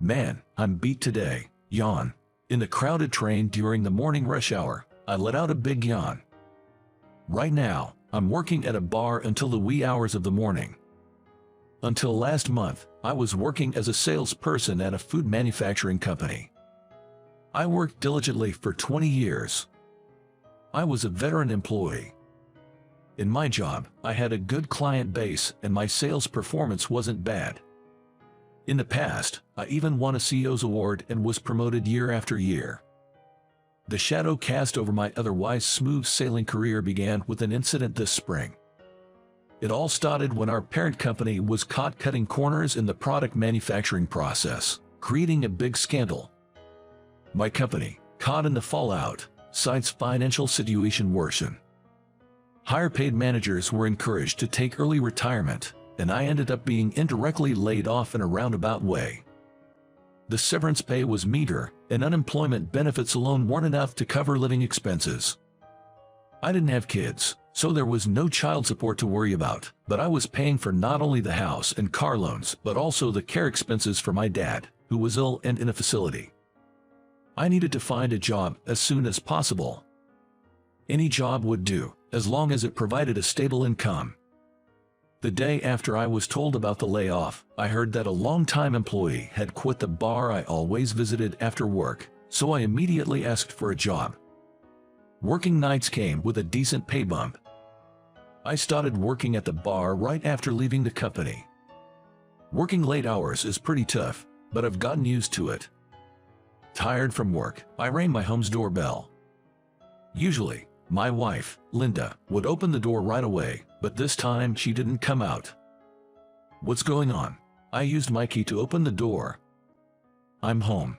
Man, I'm beat today. Yawn. In the crowded train during the morning rush hour, I let out a big yawn. Right now, I'm working at a bar until the wee hours of the morning. Until last month, I was working as a salesperson at a food manufacturing company. I worked diligently for 20 years. I was a veteran employee. In my job, I had a good client base and my sales performance wasn't bad. In the past, I even won a CEO's award and was promoted year after year. The shadow cast over my otherwise smooth sailing career began with an incident this spring. It all started when our parent company was caught cutting corners in the product manufacturing process, creating a big scandal. My company, caught in the fallout, cites financial situation worsened. Higher paid managers were encouraged to take early retirement, and I ended up being indirectly laid off in a roundabout way. The severance pay was meager, and unemployment benefits alone weren't enough to cover living expenses. I didn't have kids, so there was no child support to worry about, but I was paying for not only the house and car loans but also the care expenses for my dad, who was ill and in a facility. I needed to find a job as soon as possible. Any job would do, as long as it provided a stable income. The day after I was told about the layoff, I heard that a longtime employee had quit the bar I always visited after work, so I immediately asked for a job. Working nights came with a decent pay bump. I started working at the bar right after leaving the company. Working late hours is pretty tough, but I've gotten used to it. Tired from work, I rang my home's doorbell. Usually, my wife, Linda, would open the door right away, but this time she didn't come out. What's going on? I used my key to open the door. I'm home.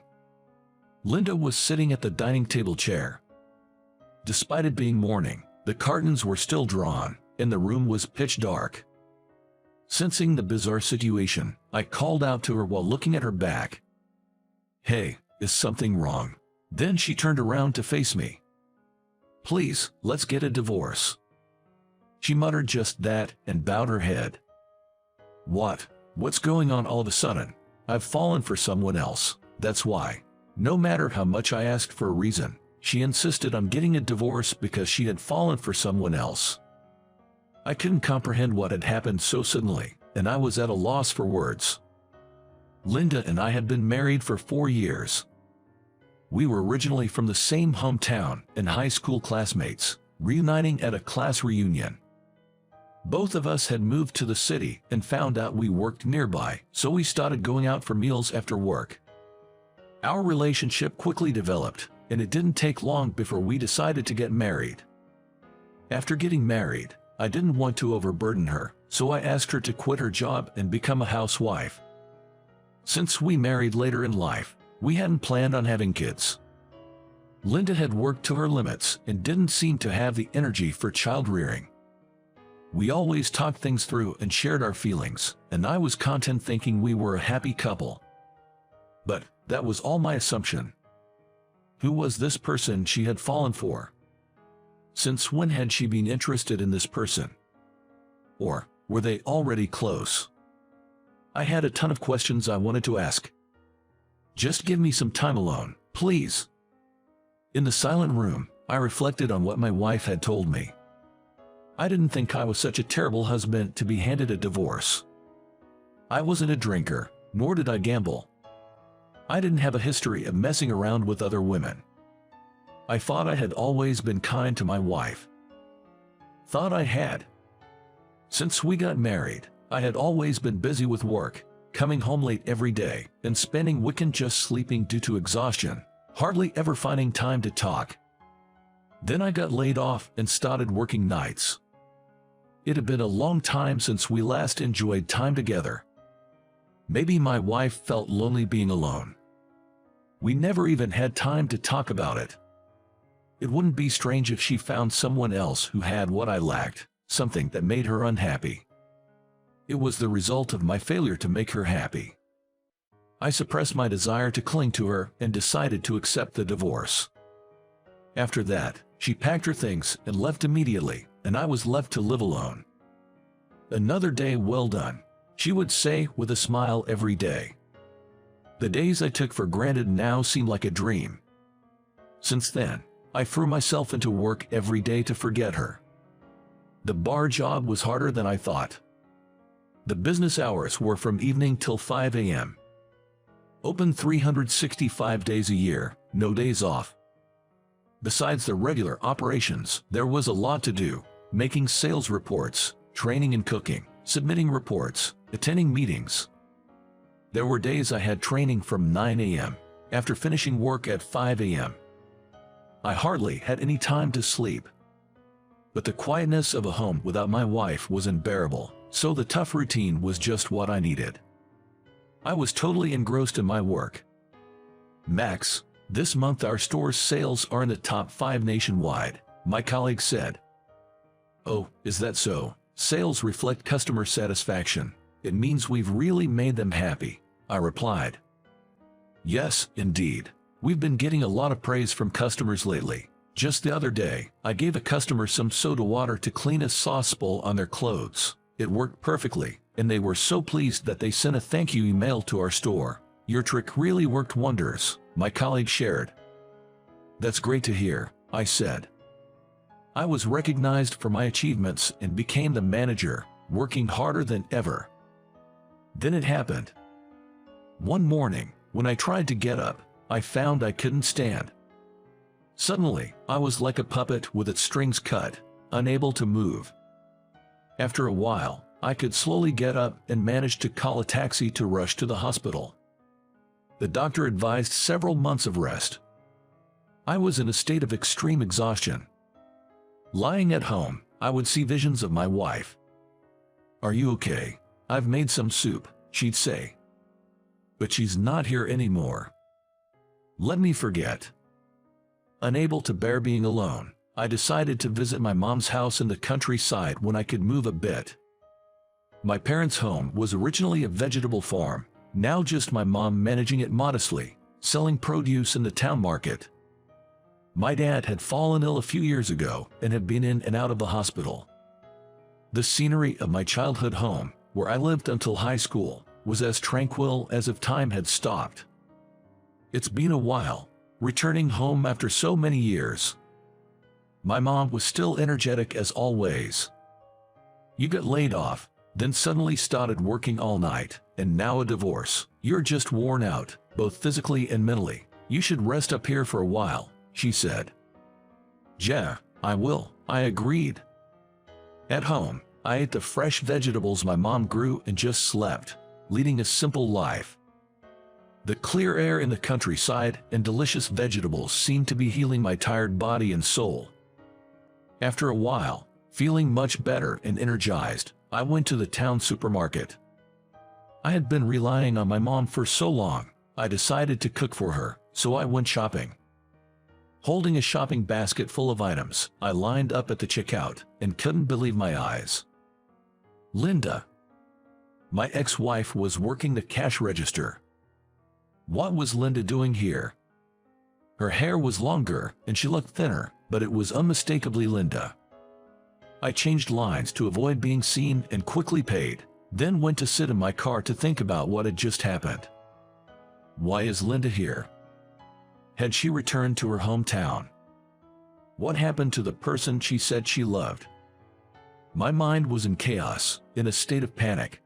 Linda was sitting at the dining table chair. Despite it being morning, the curtains were still drawn, and the room was pitch dark. Sensing the bizarre situation, I called out to her while looking at her back. "Hey, is something wrong?" Then she turned around to face me. "Please, let's get a divorce." She muttered just that and bowed her head. What's going on all of a sudden? I've fallen for someone else, that's why. No matter how much I asked for a reason, she insisted on getting a divorce because she had fallen for someone else. I couldn't comprehend what had happened so suddenly, and I was at a loss for words. Linda and I had been married for 4 years. We were originally from the same hometown and high school classmates, reuniting at a class reunion. Both of us had moved to the city and found out we worked nearby, so we started going out for meals after work. Our relationship quickly developed, and it didn't take long before we decided to get married. After getting married, I didn't want to overburden her, so I asked her to quit her job and become a housewife. Since we married later in life, we hadn't planned on having kids. Linda had worked to her limits and didn't seem to have the energy for child rearing. We always talked things through and shared our feelings, and I was content thinking we were a happy couple. But that was all my assumption. Who was this person she had fallen for? Since when had she been interested in this person? Or were they already close? I had a ton of questions I wanted to ask. Just give me some time alone, please. In the silent room, I reflected on what my wife had told me. I didn't think I was such a terrible husband to be handed a divorce. I wasn't a drinker, nor did I gamble. I didn't have a history of messing around with other women. I thought I had always been kind to my wife. Thought I had. Since we got married, I had always been busy with work, coming home late every day, and spending weekends just sleeping due to exhaustion, hardly ever finding time to talk. Then I got laid off and started working nights. It had been a long time since we last enjoyed time together. Maybe my wife felt lonely being alone. We never even had time to talk about it. It wouldn't be strange if she found someone else who had what I lacked, something that made her unhappy. It was the result of my failure to make her happy. I suppressed my desire to cling to her and decided to accept the divorce. After that, she packed her things and left immediately, and I was left to live alone. "Another day well done," she would say with a smile every day. The days I took for granted now seem like a dream. Since then, I threw myself into work every day to forget her. The bar job was harder than I thought. The business hours were from evening till 5 a.m. Open 365 days a year, no days off. Besides the regular operations, there was a lot to do: making sales reports, training and cooking, submitting reports, attending meetings. There were days I had training from 9 a.m. after finishing work at 5 a.m. I hardly had any time to sleep. But the quietness of a home without my wife was unbearable, so the tough routine was just what I needed. I was totally engrossed in my work. "Max, this month our store's sales are in the top 5 nationwide," my colleague said. "Oh, is that so? Sales reflect customer satisfaction. It means we've really made them happy," I replied. "Yes, indeed. We've been getting a lot of praise from customers lately. Just the other day, I gave a customer some soda water to clean a sauce bowl on their clothes. It worked perfectly, and they were so pleased that they sent a thank you email to our store. Your trick really worked wonders," my colleague shared. "That's great to hear," I said. I was recognized for my achievements and became the manager, working harder than ever. Then it happened. One morning, when I tried to get up, I found I couldn't stand. Suddenly, I was like a puppet with its strings cut, unable to move. After a while, I could slowly get up and managed to call a taxi to rush to the hospital. The doctor advised several months of rest. I was in a state of extreme exhaustion. Lying at home, I would see visions of my wife. "Are you okay? I've made some soup," she'd say. But she's not here anymore. Let me forget. Unable to bear being alone, I decided to visit my mom's house in the countryside when I could move a bit. My parents' home was originally a vegetable farm, now just my mom managing it modestly, selling produce in the town market. My dad had fallen ill a few years ago and had been in and out of the hospital. The scenery of my childhood home, where I lived until high school, was as tranquil as if time had stopped. It's been a while, returning home after so many years. My mom was still energetic as always. "You got laid off, then suddenly started working all night, and now a divorce. You're just worn out, both physically and mentally. You should rest up here for a while," she said. "Yeah, I will," I agreed. At home, I ate the fresh vegetables my mom grew and just slept, leading a simple life. The clear air in the countryside and delicious vegetables seemed to be healing my tired body and soul. After a while, feeling much better and energized, I went to the town supermarket. I had been relying on my mom for so long, I decided to cook for her, so I went shopping. Holding a shopping basket full of items, I lined up at the checkout and couldn't believe my eyes. Linda, my ex-wife, was working the cash register. What was Linda doing here? Her hair was longer and she looked thinner, but it was unmistakably Linda. I changed lines to avoid being seen and quickly paid, then went to sit in my car to think about what had just happened. Why is Linda here? Had she returned to her hometown? What happened to the person she said she loved? My mind was in chaos, in a state of panic.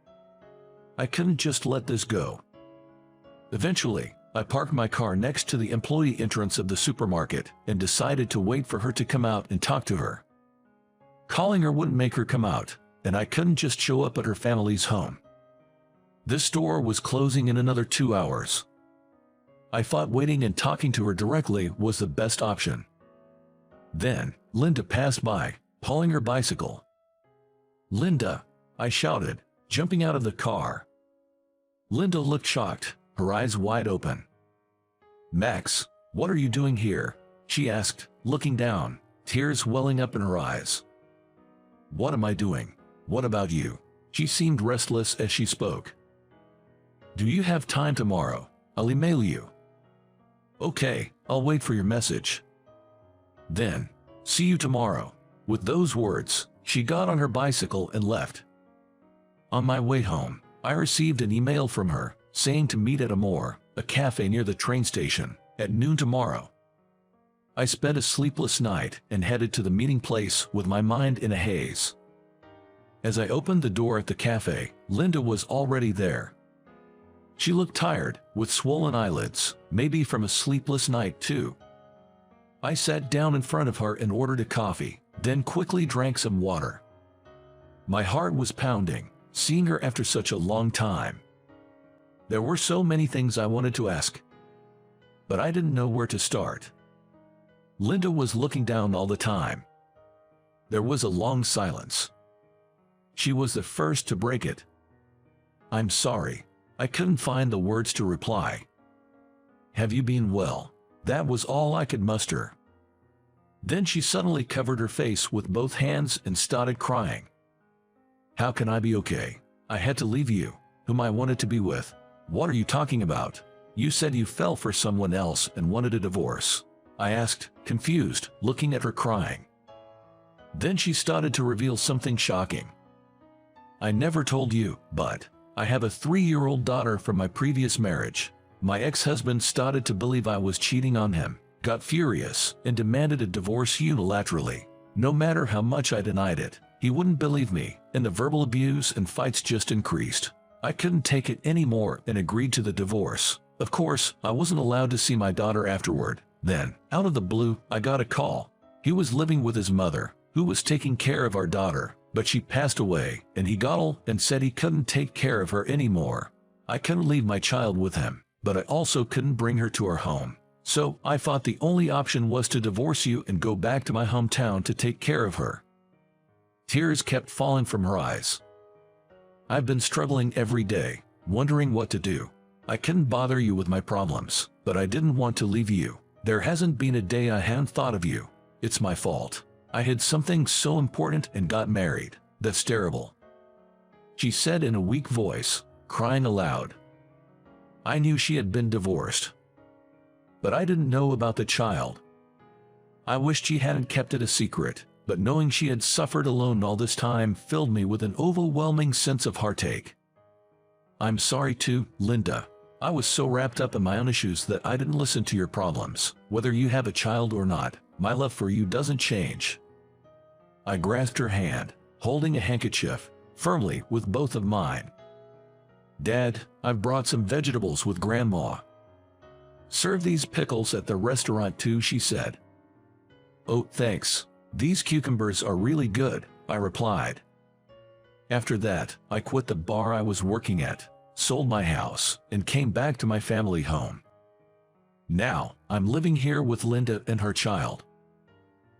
I couldn't just let this go. Eventually, I parked my car next to the employee entrance of the supermarket and decided to wait for her to come out and talk to her. Calling her wouldn't make her come out, and I couldn't just show up at her family's home. This store was closing in another 2 hours. I thought waiting and talking to her directly was the best option. Then, Linda passed by, pulling her bicycle. "Linda!" I shouted, jumping out of the car. Linda looked shocked, her eyes wide open. "Max, what are you doing here?" she asked, looking down, tears welling up in her eyes. "What am I doing? What about you?" She seemed restless as she spoke. "Do you have time tomorrow? I'll email you." "Okay, I'll wait for your message." Then, "See you tomorrow." With those words, she got on her bicycle and left. On my way home, I received an email from her, saying to meet at a more a cafe near the train station, at noon tomorrow. I spent a sleepless night and headed to the meeting place with my mind in a haze. As I opened the door at the cafe, Linda was already there. She looked tired, with swollen eyelids, maybe from a sleepless night too. I sat down in front of her and ordered a coffee, then quickly drank some water. My heart was pounding, seeing her after such a long time. There were so many things I wanted to ask, but I didn't know where to start. Linda was looking down all the time. There was a long silence. She was the first to break it. "I'm sorry. I couldn't find the words to reply. Have you been well?" That was all I could muster. Then she suddenly covered her face with both hands and started crying. "How can I be okay? I had to leave you, whom I wanted to be with." "What are you talking about? You said you fell for someone else and wanted a divorce," I asked, confused, looking at her crying. Then she started to reveal something shocking. "I never told you, but I have a 3-year-old daughter from my previous marriage. My ex-husband started to believe I was cheating on him, got furious, and demanded a divorce unilaterally. No matter how much I denied it, he wouldn't believe me, and the verbal abuse and fights just increased. I couldn't take it anymore and agreed to the divorce. Of course, I wasn't allowed to see my daughter afterward. Then, out of the blue, I got a call. He was living with his mother, who was taking care of our daughter, but she passed away, and he got ill and said he couldn't take care of her anymore. I couldn't leave my child with him, but I also couldn't bring her to our home. So I thought the only option was to divorce you and go back to my hometown to take care of her." Tears kept falling from her eyes. "I've been struggling every day, wondering what to do. I couldn't bother you with my problems, but I didn't want to leave you. There hasn't been a day I hadn't thought of you. It's my fault. I had something so important and got married. That's terrible," she said in a weak voice, crying aloud. I knew she had been divorced, but I didn't know about the child. I wished she hadn't kept it a secret, but knowing she had suffered alone all this time filled me with an overwhelming sense of heartache. "I'm sorry too, Linda. I was so wrapped up in my own issues that I didn't listen to your problems. Whether you have a child or not, my love for you doesn't change." I grasped her hand, holding a handkerchief, firmly with both of mine. "Dad, I've brought some vegetables with Grandma. Serve these pickles at the restaurant too," she said. "Oh, thanks. These cucumbers are really good," I replied. After that, I quit the bar I was working at, sold my house, and came back to my family home. Now, I'm living here with Linda and her child.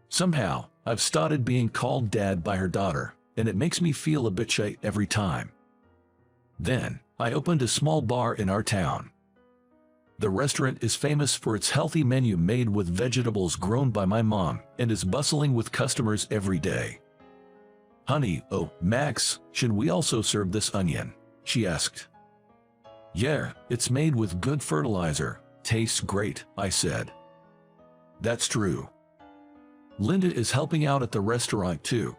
Somehow, I've started being called Dad by her daughter, and it makes me feel a bit shy every time. Then, I opened a small bar in our town. The restaurant is famous for its healthy menu made with vegetables grown by my mom and is bustling with customers every day. "Honey, oh, Max, should we also serve this onion?" she asked. "Yeah, it's made with good fertilizer. Tastes great," I said. That's true. Linda is helping out at the restaurant too.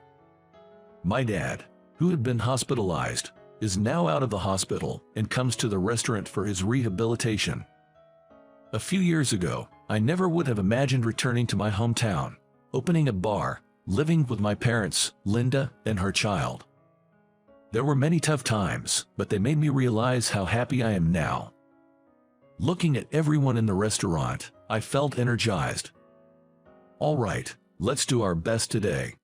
My dad, who had been hospitalized, is now out of the hospital and comes to the restaurant for his rehabilitation. A few years ago, I never would have imagined returning to my hometown, opening a bar, living with my parents, Linda, and her child. There were many tough times, but they made me realize how happy I am now. Looking at everyone in the restaurant, I felt energized. All right, let's do our best today.